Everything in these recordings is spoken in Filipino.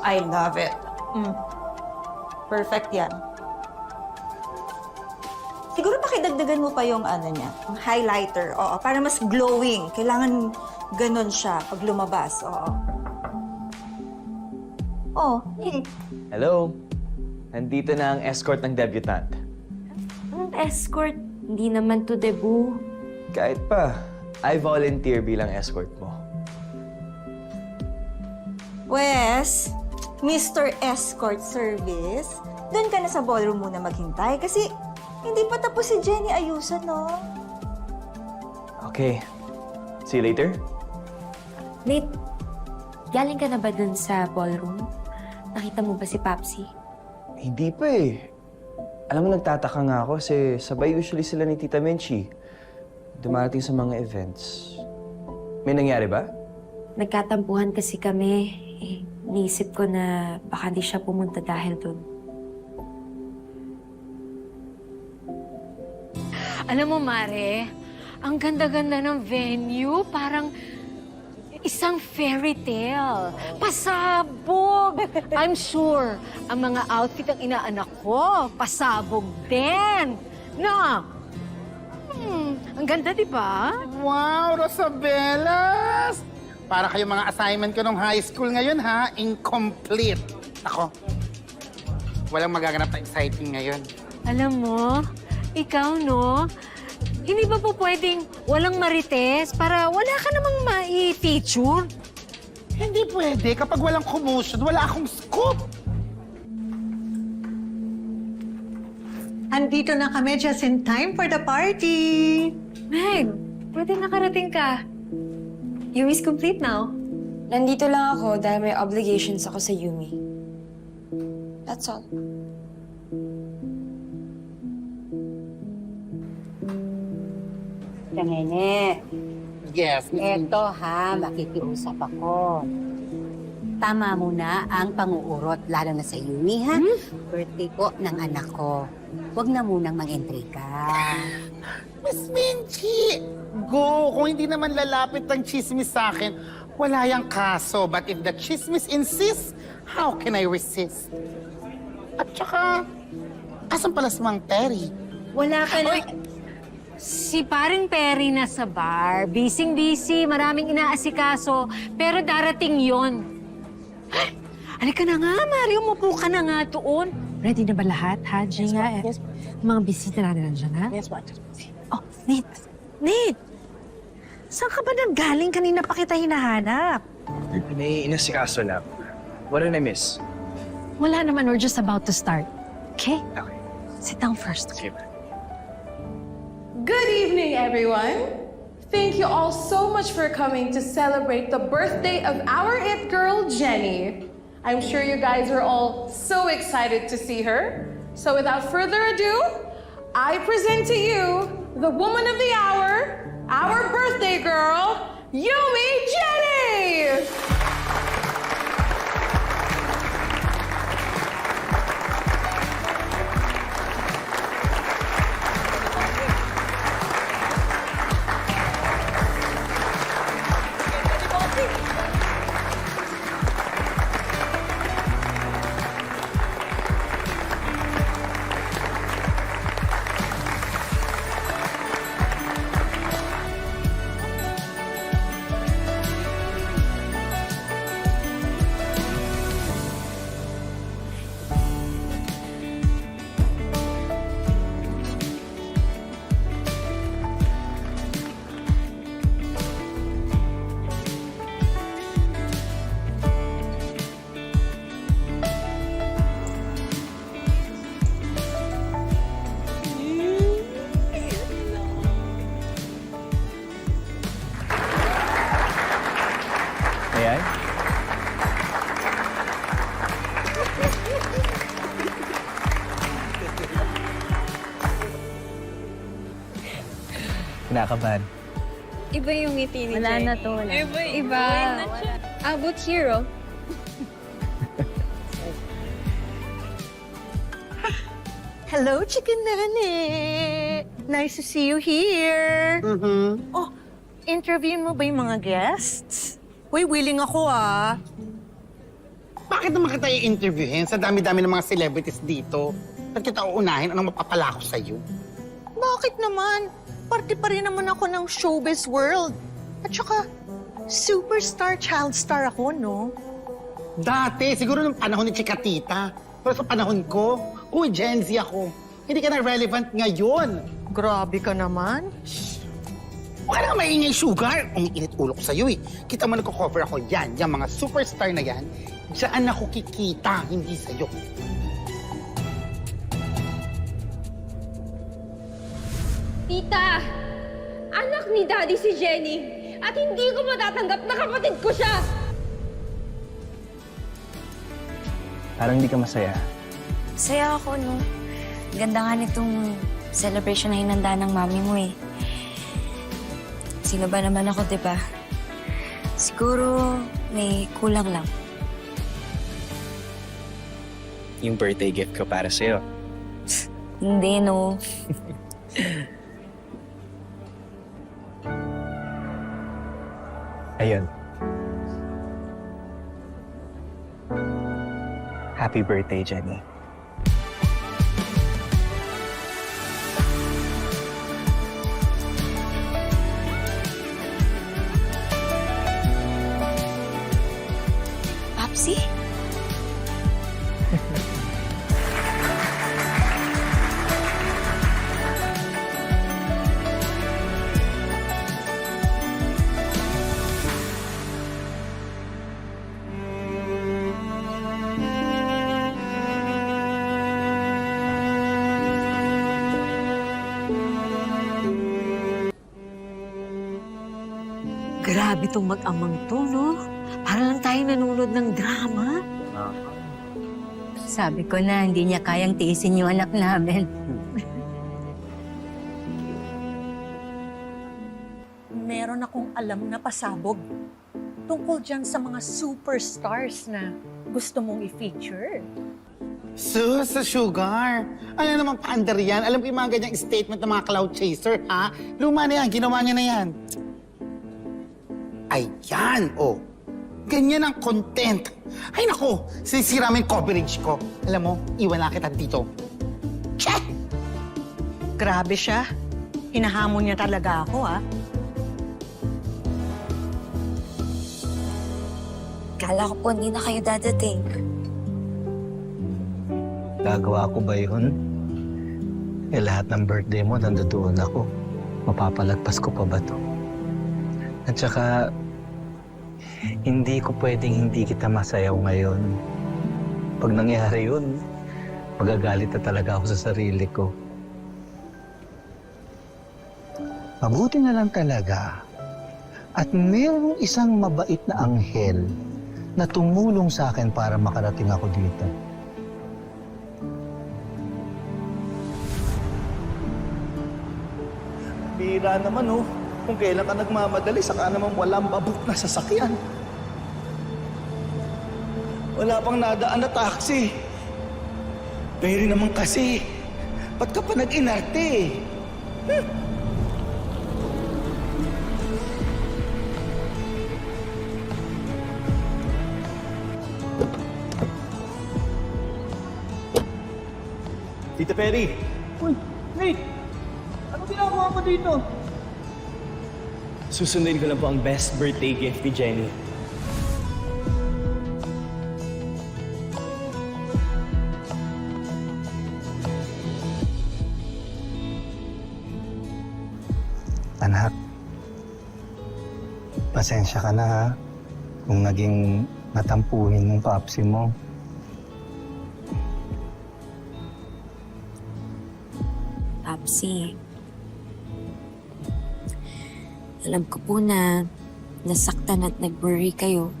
I love it. Perfect yan. Siguro pakidagdagan mo pa yung ano niya, yung highlighter. Oo, para mas glowing. Kailangan ganon siya pag lumabas. Oo. Oh, hey. Hello? Nandito na ang escort ng debutant. Anong escort? Hindi naman to debut. Kahit pa, I volunteer bilang escort mo. Wes, Mr. Escort Service, doon ka na sa ballroom muna maghintay kasi hindi pa tapos si Jenny ayusan, no? Okay. See you later? Nate, galing ka na ba dun sa ballroom? Nakita mo ba si Papsi? Hindi pa eh. Alam mo, nagtataka nga ako kasi sabay usually sila ni Tita Menchie. Dumarating sa mga events. May nangyari ba? Nagkatampuhan kasi kami. Niisip ko na baka di siya pumunta dahil dun. Alam mo, Mare, ang ganda-ganda ng venue. Parang isang fairy tale. Pasabog! I'm sure ang mga outfit ang inaanak ko, pasabog din. No? Ang ganda, di ba? Wow, Rosabelas! Para kayong mga assignment ko nung high school ngayon, ha? Incomplete. Ako, walang magaganap na exciting ngayon. Alam mo, ikaw, no? Hindi ba po pwedeng walang marites para wala ka namang mai-feature? Hindi pwede. Kapag walang commotion, wala akong scoop. Andito na kami just in time for the party. Meg, pwede nakarating ka. Yumi's complete now. Nandito lang ako dahil may obligations ako sa Yumi. That's all. Nene, Yes, eto ha, makikiusap ako. Tama mo na ang pang-uurot, lalo na sa Yumi, ha? Birthday ko ng anak ko. Huwag na munang mag-intriga. Miss Minchi! Go! Kung hindi naman lalapit ang chismis sa akin, wala yang kaso. But if the chismis insists, how can I resist? At saka, asan pala si Mang Terry? Wala ka na... Si paring Perry na sa bar. Busy-busy, maraming inaasikaso. Pero darating yon. Halika na nga, Mario. Umupo ka na nga doon. Ready na ba lahat, ha, Ginga? Yes, Mga bisita natin nandiyan, ha? Yes, what? Oh, Nate! Nate! Saan ka ba nanggaling? Kanina pa kita hinahanap. May inasikaso na. What did I miss? Wala naman, we're just about to start. Okay? Okay. Sit down first. Okay. Good evening, everyone. Thank you all so much for coming to celebrate the birthday of our it girl, Jenny. I'm sure you guys are all so excited to see her. So without further ado, I present to you the woman of the hour, our birthday girl, Yumi Jenny! Ayan. Kinakabahan. Iba yung ngiti ni Wala Jenny. na to. Wala. Iba. Abot hero. Hello, Chicken Nene! Nice to see you here. Oh, interviewin mo ba yung mga guests? Uy, willing ako, ah. Bakit naman kita i-interviewin sa dami-dami ng mga celebrities dito? Ba't kita uunahin? Anong mapapala ko sa'yo? Bakit naman? Parte pa rin naman ako ng showbiz world. At saka, superstar child star ako, no? Dati, siguro nung panahon ni Chikatita. Pero sa panahon ko, Gen Z ako. Hindi ka na relevant ngayon. Grabe ka naman. Huwag ka na maingay, Sugar. Umiinit ulo ko sa'yo eh. Kita mo nagko-cover ako yan. Yung mga superstar na yan, diyan ako kikita, hindi sa'yo. Tita! Anak ni Daddy si Jenny! At hindi ko matatanggap na kapatid ko siya! Parang hindi ka masaya. Saya ako, no? Ganda nga nitong celebration na hinanda ng mami mo eh. Sino ba naman ako, di ba? Siguro may kulang lang. Yung birthday gift ko para sa'yo. Hindi, no? Ayun. Happy birthday, Jenny. Papsi? Grabe tong mag-amang to, no? Para lang tayo nanonood ng drama. Sabi ko na, hindi niya kayang tiisin yung anak namin. Meron akong alam na pasabog tungkol dyan sa mga superstars na gusto mong i-feature. Sus, sa Sugar. Ano naman paandar yan? Alam ko yung mga ganyang statement ng mga cloud chaser, ha? Luma na yan, ginawa niya na yan. Ayan, oh. Ganyan ang content. Ay nako, sisira mo yung coverage ko. Alam mo, iwan na kita dito. Check! Grabe siya. Hinahamon niya talaga ako, ah. Kala ko po hindi na kayo dadating. Gagawa ko ba yun? Eh, lahat ng birthday mo, nandoon ako. Mapapalagpas ko pa ba to? At saka, hindi ko pwedeng hindi kita masayaw ngayon. Pag nangyari yun, magagalit na talaga ako sa sarili ko. Mabuti na lang talaga. At mayroong isang mabait na anghel na tumulong sa akin para makarating ako dito. Bira naman, oh. Kung kailan ka nagmamadali, saka naman walang babuk na sasakyan. Wala pang nadaan na taxi. Pero naman kasi, ba't ka pa nag-inarte? Tita Perry! Uy, Nate! Anong ginagawa mo dito? Susundin ko lang po ang best birthday gift ni Jenny. Anak, pasensya ka na ha kung naging natampuhin ng papsi mo. Papsi. Alam ko po na nasaktan at nag-worry kayo.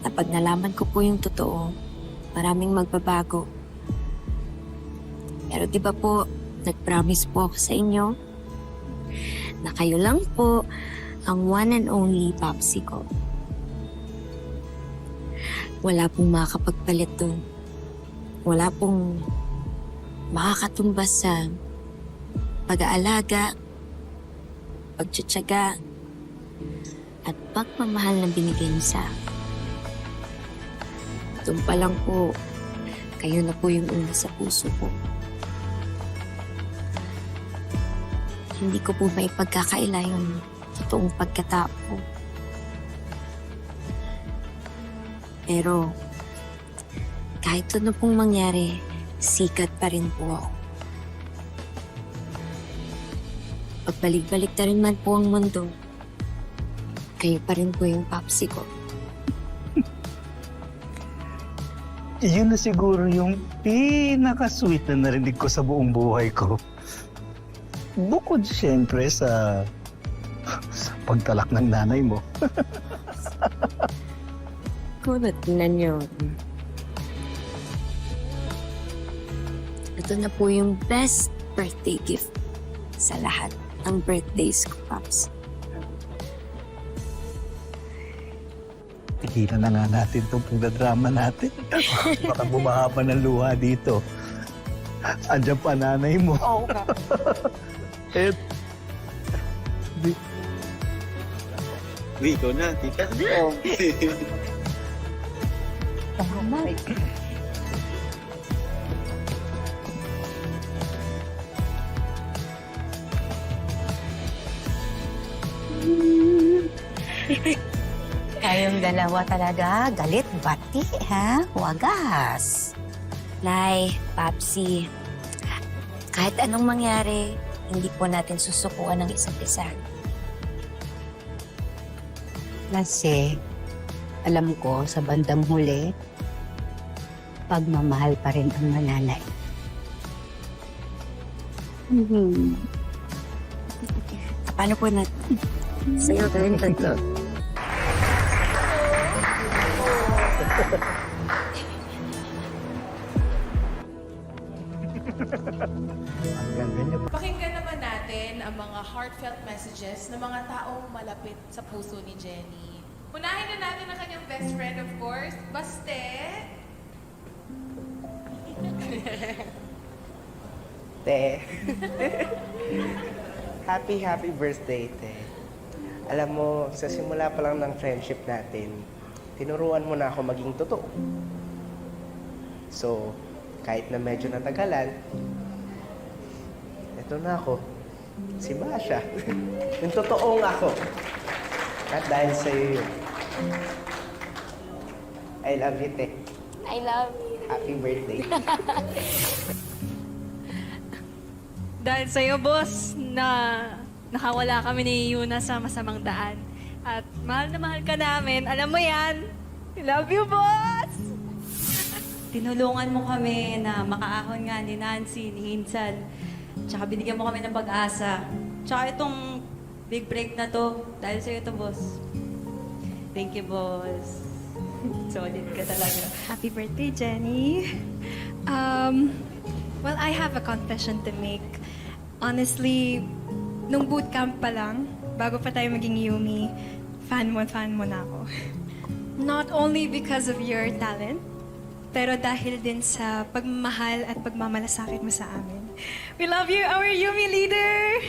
Kapag nalaman ko po yung totoo, maraming magbabago. Pero di ba po, nag-promise po ako sa inyo na kayo lang po ang one and only Papsi ko. Wala pong makakapagpalit dun. Wala pong makakatumbas sa pag-aalaga, pagtsatsaga, at pagmamahal na binigay niyo sa akin. Doon pa lang po, kayo na po yung una sa puso ko. Hindi ko po may pagkakaila yung totoong pagkatao ko. Pero, kahit ano pong mangyari, sikat pa rin po ako. Pagbalik-balik na rin man po ang mundo, kayo pa rin po yung papsi ko. Yun na siguro yung pinaka-sweet na narinig ko sa buong buhay ko. Bukod siyempre sa pagtalak ng nanay mo. Kunat na niyo. Ito na po yung best birthday gift sa lahat ng birthdays ko, Pops. Tigilan na nga natin itong pagdadrama natin. Baka bumaha pa ng luha dito. Andiyan pa nanay mo. Oo nga. Eh, Ikaw na, tita. Oo. Tama. Kayong dalawa talaga, galit, bati, ha? Wagas. Nay, Papsi, kahit anong mangyari, hindi po natin susukuan ng isa't isa. Kasi, alam ko, sa bandang huli, pagmamahal pa rin ang mananay. Paano po natin? Sa'yo rin tatlo. Pakinggan naman natin ang mga heartfelt messages ng mga taong malapit sa puso ni Jenny. Unahin na natin ang kanyang best friend, of course, Baste. Te. Happy birthday, Te. Alam mo, sa simula pa lang ng friendship natin, tinuruan mo na ako maging totoo. So, kahit na medyo natagalan, eto na ako. Si Basha. Yung totoong ako. At dahil sa'yo yun. I love you, Te. I love you. Happy birthday. Dahil sa'yo, boss, na nakawala kami ni Yuna sa masamang daan. At mahal na mahal ka namin. Alam mo yan. I love you, boss! Tinulungan mo kami na makaahon nga ni Nancy, ni Insan. Tsaka binigyan mo kami ng pag-asa. Tsaka itong big break na to, dahil sa'yo to, boss. Thank you, boss. Solid ka talaga. Happy birthday, Jenny. Well, I have a confession to make. Honestly, nung bootcamp pa lang, bago pa tayo maging Yumi, fan mo na ako. Not only because of your talent, pero dahil din sa pagmamahal at pagmamalasakit mo sa amin. We love you, our Yumi leader!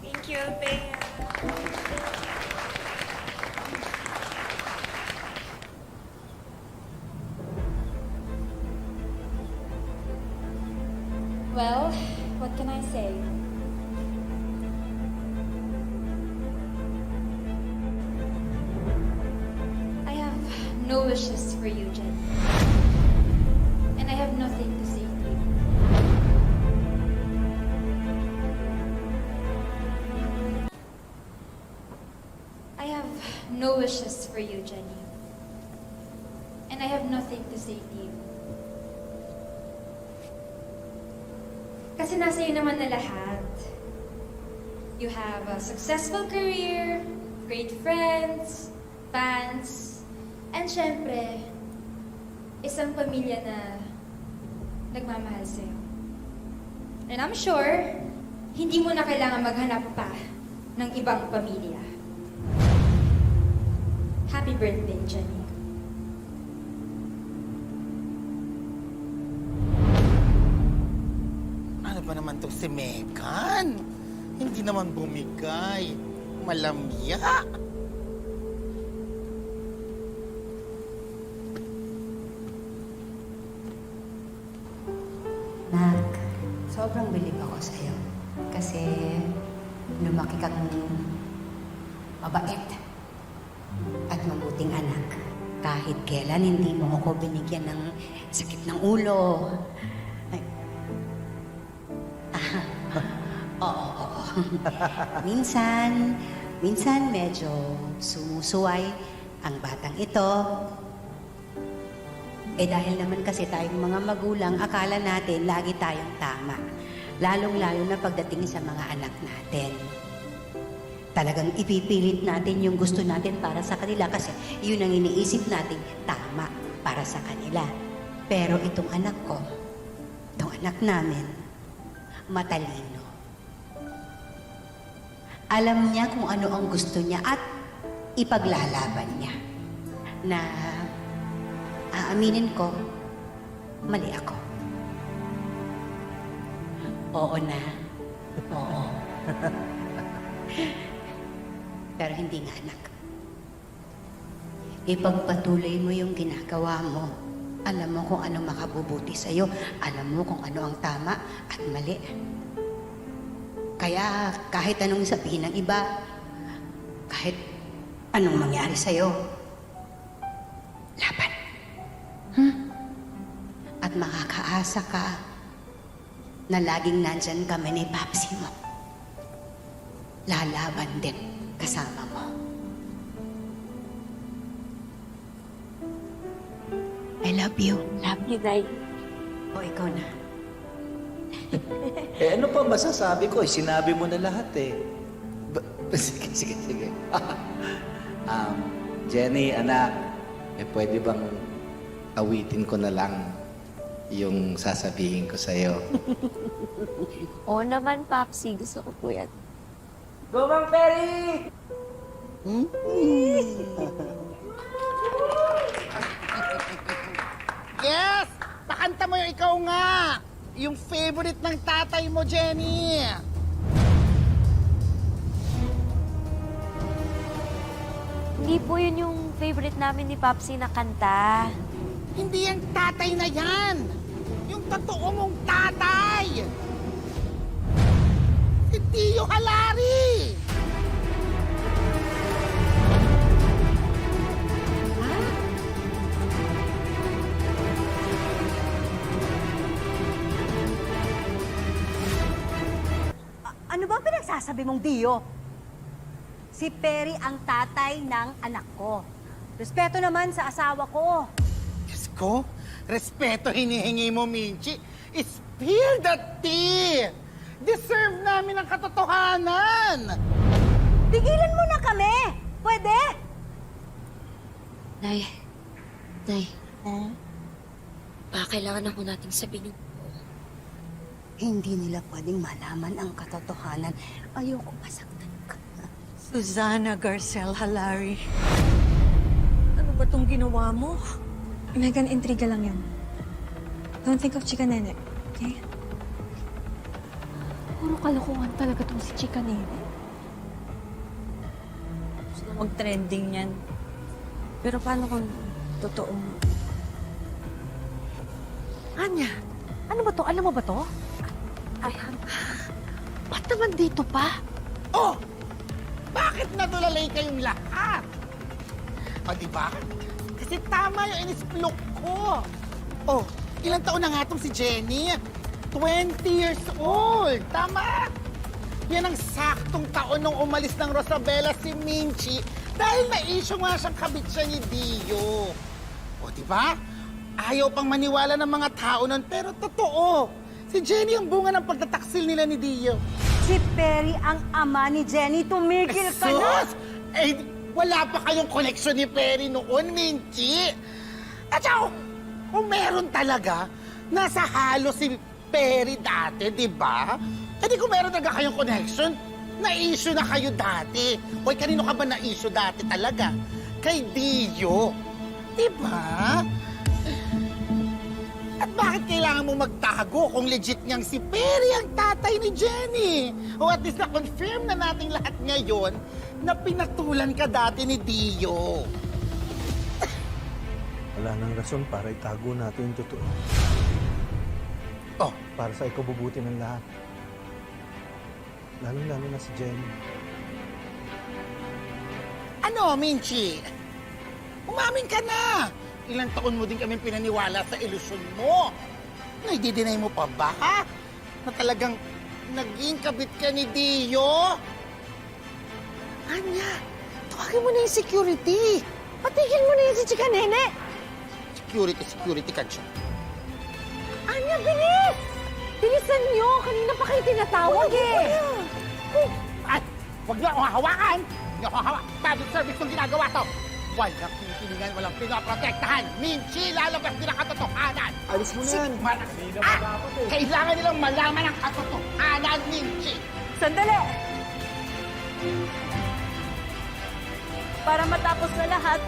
Thank you, Thea. Well, what can I say? I have no wishes for you, Jen. And I have nothing to say to you. I have no wishes for you, Jenny. And I have nothing to say to you. Kasi nasa iyo naman na lahat. You have a successful career, great friends, fans, and syempre, isang pamilya na nagmamahal sa'yo. And I'm sure, hindi mo na kailangan maghanap pa ng ibang pamilya. Happy birthday, Jenny. Ano ba naman to si Megan? Hindi naman bumigay. Malamya. lumaki kang mabait at mabuting anak. Kahit kailan hindi mo ako binigyan ng sakit ng ulo. Ay. Oo. Minsan medyo sumusuway ang batang ito. Dahil naman kasi tayong mga magulang, akala natin lagi tayong tama. Lalong-lalo na pagdating sa mga anak natin. Talagang ipipilit natin yung gusto natin para sa kanila kasi yun ang iniisip natin tama para sa kanila. Pero itong anak ko, itong anak namin, matalino. Alam niya kung ano ang gusto niya at ipaglalaban niya. Na aaminin ko, mali ako. Oo na. Oo. Pero hindi nga, anak. Ipagpatuloy mo yung ginagawa mo. Alam mo kung ano makabubuti sa'yo. Alam mo kung ano ang tama at mali. Kaya kahit anong sabihin ng iba, kahit anong mangyari sa'yo, laban. At makakaasa ka na laging nandyan kami ni Papsi mo. Lalaban din kasama mo. I love you. Love you, Day. O ikaw na. Ano pa masasabi ko? Sinabi mo na lahat eh. Sige. Jenny, anak, pwede bang awitin ko na lang yung sasabihin ko sa'yo? Oo naman, Papsi. Gusto ko po yan. Go, Mang Perry! Yes! Pakanta mo yung ikaw nga! Yung favorite ng tatay mo, Jenny! Hindi po yun yung favorite namin ni Papsi na kanta. Hindi yung tatay na yan! Yung totoo mong tatay! Si Tio Halari! Ano ba pinagsasabi mong Dio? Si Perry ang tatay ng anak ko. Respeto naman sa asawa ko. Diyos ko, respeto hinihingi mo, Minchi. Spill the tea! Deserve namin ang katotohanan! Tigilan mo na kami! Pwede? Nay. Baka kailangan na po nating sabihin yung Hindi nila pwedeng malaman ang katotohanan. Ayoko masaktan ka. Susana Garcel Halari. Ano ba tong ginawa mo? Megan, intriga lang yan. Don't think of Chika Nene, okay? Puro kalokohan talaga tong si Chika Nene. Gusto mag-trending yan. Pero paano kung totoo? Anya, ano ba to? Alam mo ba to? Ba't naman dito pa? Oh! Bakit natulalay kayong lahat? O, diba? Kasi tama yung inisplok ko. Oh, ilang taon na nga itong si Jenny? 20 years old. Tama? Yan ang saktong taon nung umalis ng Rosabela si Minchi dahil na-issue nga siyang kabit siya ni Dio. O, diba? Ayaw pang maniwala ng mga tao nun, pero totoo. Si Jenny ang bunga ng pagtataksil nila ni Dio. Si Perry ang ama ni Jenny. Tumigil ka na! Sus! Wala pa kayong koneksyon ni Perry noon, Minchi. At saka, kung meron talaga, nasa halo si Perry dati, di ba? Kung meron talaga kayong connection, na-issue na kayo dati. Hoy, kanino ka ba na-issue dati talaga? Kay Dio. Di ba? At bakit kailangan mo magtago kung legit niyang si Perry ang tatay ni Jenny? O at least na-confirm na nating lahat ngayon na pinatulan ka dati ni Dio. Wala nang rason para itago natin yung totoo. Oh, Para sa ikabubuti ng lahat. Lalo-lalo na si Jenny. Ano, Minchi? Umamin ka na! Ilang taon mo din kami pinaniwala sa ilusyon mo. Naididinay mo pa ba? Na talagang naging kabit ka ni Dio? Anya, tawagin mo na yung security. Patigil mo na yung si Chika Nene. Security ka siya. Anya, bilis! Bilisan nyo! Kanina pa kayo tinatawag Ay, huwag niyo akong hawakan! Huwag niyo akong hawakan! Public service yung ginagawa to! Walang pinipilingan, walang pinoprotektahan! Minchi, lalabas nila katotohanan! Alis mo na yan. Kailangan nilang malaman ang katotohanan, Minchi! Sandali! Para matapos na lahat,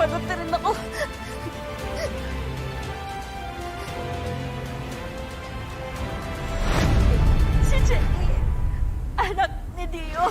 pagod na rin ako. Si Jenny, anak ni Dio.